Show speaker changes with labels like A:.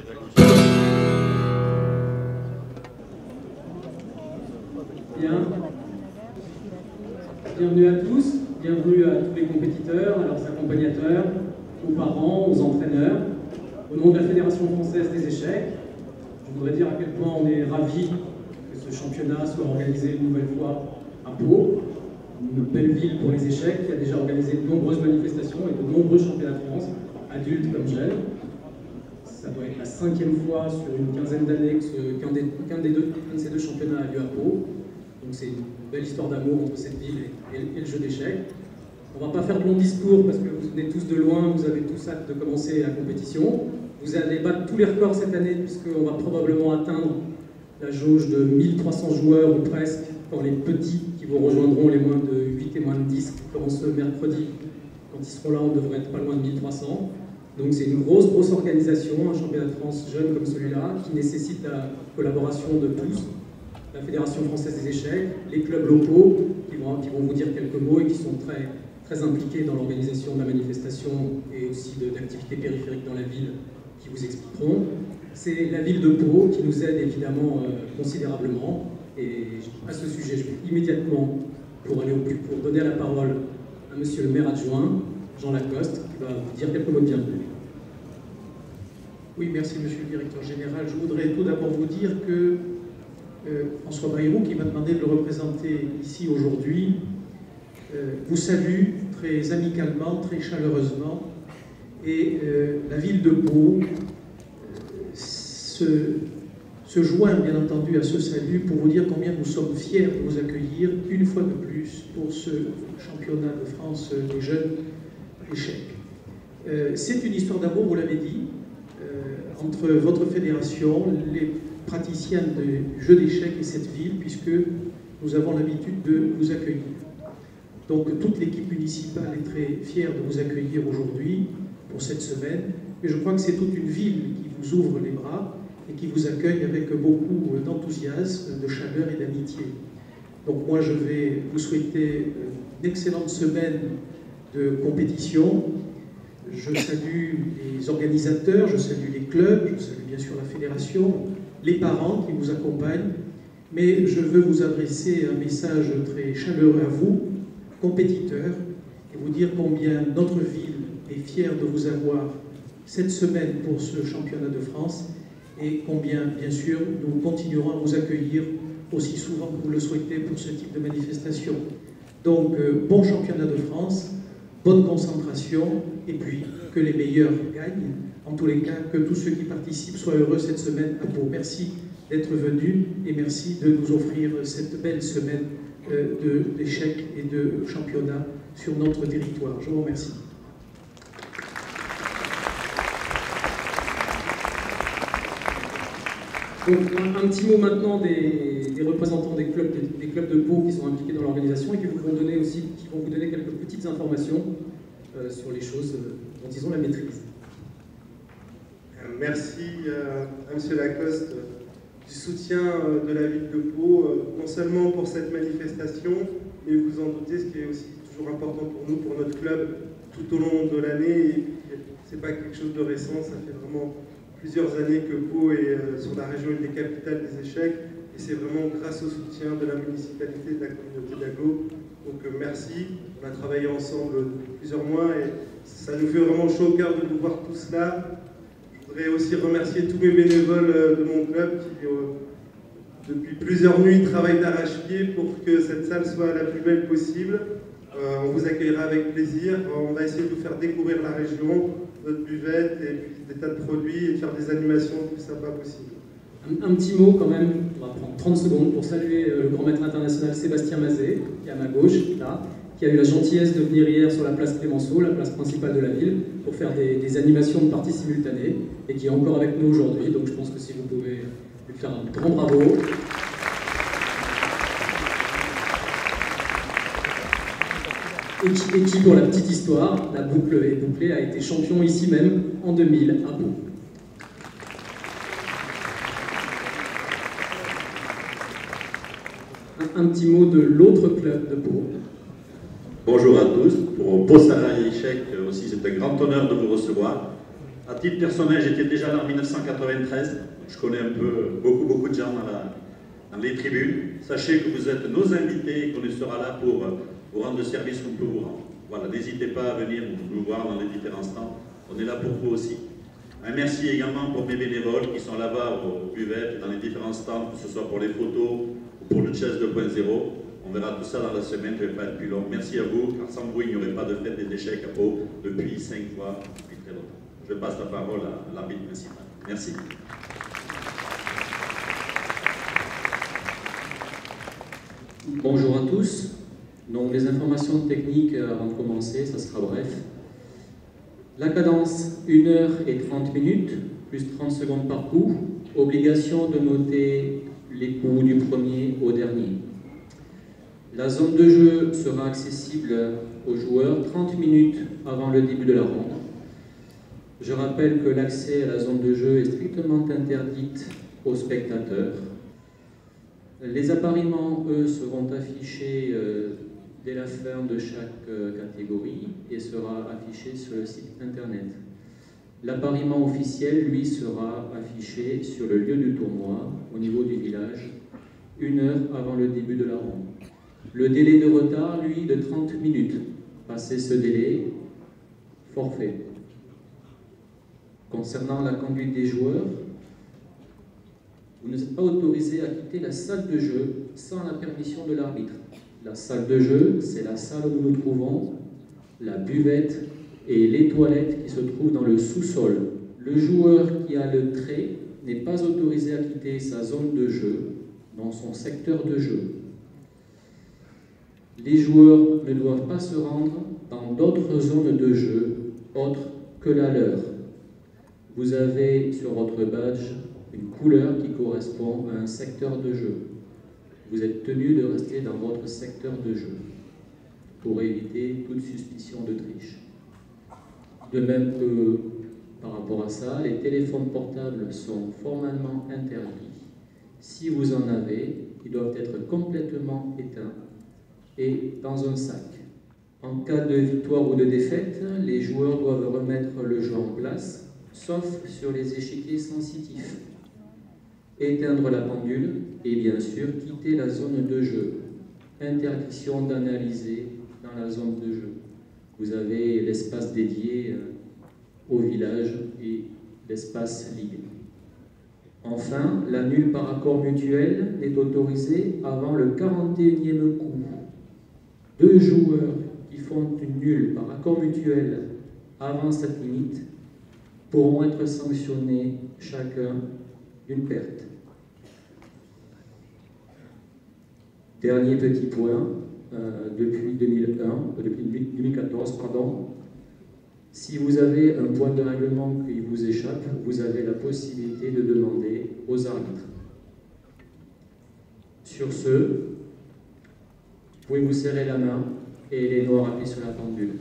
A: Bien. Bienvenue à tous, bienvenue à tous les compétiteurs, à leurs accompagnateurs, aux parents, aux entraîneurs. Au nom de la Fédération française des échecs, je voudrais dire à quel point on est ravis que ce championnat soit organisé une nouvelle fois à Pau, une belle ville pour les échecs qui a déjà organisé de nombreuses manifestations et de nombreux championnats de France, adultes comme jeunes. Ça doit être la 5e fois sur une quinzaine d'années qu'un de ces deux championnats a lieu à Pau. Donc c'est une belle histoire d'amour entre cette ville et le jeu d'échecs. On ne va pas faire de long discours parce que vous venez tous de loin, vous avez tous hâte de commencer la compétition. Vous allez battre tous les records cette année puisqu'on va probablement atteindre la jauge de 1300 joueurs ou presque quand les petits qui vous rejoindront, les moins de 8 et moins de 10 qui commencent le mercredi, quand ils seront là, on devrait être pas loin de 1300. Donc c'est une grosse organisation, un championnat de France jeune comme celui-là, qui nécessite la collaboration de tous. La Fédération française des échecs, les clubs locaux qui vont vous dire quelques mots et qui sont très impliqués dans l'organisation de la manifestation et aussi d'activités périphériques dans la ville qui vous expliqueront. C'est la ville de Pau qui nous aide évidemment considérablement. Et à ce sujet, je vais immédiatement, pour donner la parole à monsieur le maire adjoint, Jean Lacoste, qui va vous dire quelques mots de bienvenue.
B: Oui, merci monsieur le directeur général. Je voudrais tout d'abord vous dire que François Bayrou, qui m'a demandé de le représenter ici aujourd'hui, vous salue très amicalement, très chaleureusement. Et la ville de Pau se joint bien entendu à ce salut pour vous dire combien nous sommes fiers de vous accueillir une fois de plus pour ce championnat de France des jeunes échecs. C'est une histoire d'amour, vous l'avez dit, entre votre fédération, les praticiens du jeu d'échecs et cette ville, puisque nous avons l'habitude de vous accueillir. Donc toute l'équipe municipale est très fière de vous accueillir aujourd'hui pour cette semaine, et je crois que c'est toute une ville qui vous ouvre les bras et qui vous accueille avec beaucoup d'enthousiasme, de chaleur et d'amitié. Donc moi je vais vous souhaiter une excellente semaine de compétition. Je salue les organisateurs, je salue les clubs, je salue bien sûr la fédération, les parents qui vous accompagnent, mais je veux vous adresser un message très chaleureux à vous, compétiteurs, et vous dire combien notre ville est fière de vous avoir cette semaine pour ce championnat de France, et combien, bien sûr, nous continuerons à vous accueillir aussi souvent que vous le souhaitez pour ce type de manifestation. Donc, bon championnat de France, bonne concentration, et puis que les meilleurs gagnent. En tous les cas, que tous ceux qui participent soient heureux cette semaine à Pau. Merci d'être venus et merci de nous offrir cette belle semaine d'échecs et de championnat sur notre territoire. Je vous remercie.
A: Donc, un petit mot maintenant des représentants des clubs de Pau qui sont impliqués dans l'organisation et qui vont vous donner quelques petites informations sur les choses dont ils ont la maîtrise.
C: Merci à M. Lacoste du soutien de la ville de Pau, non seulement pour cette manifestation, mais vous en doutez, ce qui est aussi toujours important pour nous, pour notre club, tout au long de l'année. C'est pas quelque chose de récent, ça fait vraiment plusieurs années que Pau est sur la région une des capitales des échecs, et c'est vraiment grâce au soutien de la municipalité et de la communauté d'Aglo. Donc merci, on a travaillé ensemble depuis plusieurs mois et ça nous fait vraiment chaud au cœur de vous voir tous là. Je voudrais aussi remercier tous mes bénévoles de mon club qui, depuis plusieurs nuits, travaillent d'arrache-pied pour que cette salle soit la plus belle possible. On vous accueillera avec plaisir. On va essayer de vous faire découvrir la région, notre buvette et puis des tas de produits et de faire des animations le plus sympa possible.
A: Un petit mot quand même, on va prendre 30 secondes pour saluer le grand maître international Sébastien Mazet, qui est à ma gauche, là, qui a eu la gentillesse de venir hier sur la place Clémenceau, la place principale de la ville, pour faire des animations de parties simultanées, et qui est encore avec nous aujourd'hui, donc je pense que si vous pouvez lui faire un grand bravo. Et qui, pour la petite histoire, la boucle est bouclée, a été champion ici même en 2000 à Pau. Un petit mot de l'autre club de Pau.
D: Bonjour à tous. Pour Pau Sarai Échecs aussi, c'est un grand honneur de vous recevoir. À titre personnel, j'étais déjà là en 1993. Je connais un peu, beaucoup de gens dans les tribunes. Sachez que vous êtes nos invités et qu'on sera là pour vous rendre le service qu'on peut vous rendre. Voilà, n'hésitez pas à venir nous voir dans les différents stands. On est là pour vous aussi. Un merci également pour mes bénévoles qui sont là-bas au buvette, dans les différents stands, que ce soit pour les photos ou pour le Chess 2.0. On verra tout ça dans la semaine, je ne vais pas être plus long. Merci à vous, car sans vous, il n'y aurait pas de fête des échecs à Pau depuis 5 fois, depuis très longtemps. Je passe la parole à l'arbitre principal. Merci.
E: Bonjour à tous. Donc, les informations techniques avant de commencer, ça sera bref. La cadence, 1h30, plus 30 secondes par coup. Obligation de noter les coups du premier au dernier. La zone de jeu sera accessible aux joueurs 30 minutes avant le début de la ronde. Je rappelle que l'accès à la zone de jeu est strictement interdite aux spectateurs. Les appariements, eux, seront affichés dès la fin de chaque catégorie et sera affiché sur le site internet. L'appariement officiel, lui, sera affiché sur le lieu du tournoi, au niveau du village, 1 heure avant le début de la ronde. Le délai de retard, lui, de 30 minutes. Passé ce délai, forfait. Concernant la conduite des joueurs, vous n'êtes pas autorisé à quitter la salle de jeu sans la permission de l'arbitre. La salle de jeu, c'est la salle où nous nous trouvons, la buvette et les toilettes qui se trouvent dans le sous-sol. Le joueur qui a le trait n'est pas autorisé à quitter sa zone de jeu dans son secteur de jeu. Les joueurs ne doivent pas se rendre dans d'autres zones de jeu autres que la leur. Vous avez sur votre badge une couleur qui correspond à un secteur de jeu. Vous êtes tenu de rester dans votre secteur de jeu pour éviter toute suspicion de triche. De même que par rapport à ça, les téléphones portables sont formellement interdits. Si vous en avez, ils doivent être complètement éteints et dans un sac. En cas de victoire ou de défaite, les joueurs doivent remettre le jeu en place, sauf sur les échiquiers sensitifs. Éteindre la pendule et bien sûr quitter la zone de jeu. Interdiction d'analyser dans la zone de jeu. Vous avez l'espace dédié au village et l'espace libre. Enfin, la nulle par accord mutuel n'est autorisée avant le 41e coup. 2 joueurs qui font une nulle par accord mutuel avant cette limite pourront être sanctionnés chacun d'une perte. Dernier petit point, depuis 2014, si vous avez un point de règlement qui vous échappe, vous avez la possibilité de demander aux arbitres. Sur ce, vous pouvez vous serrer la main et les noirs appuyer sur la pendule.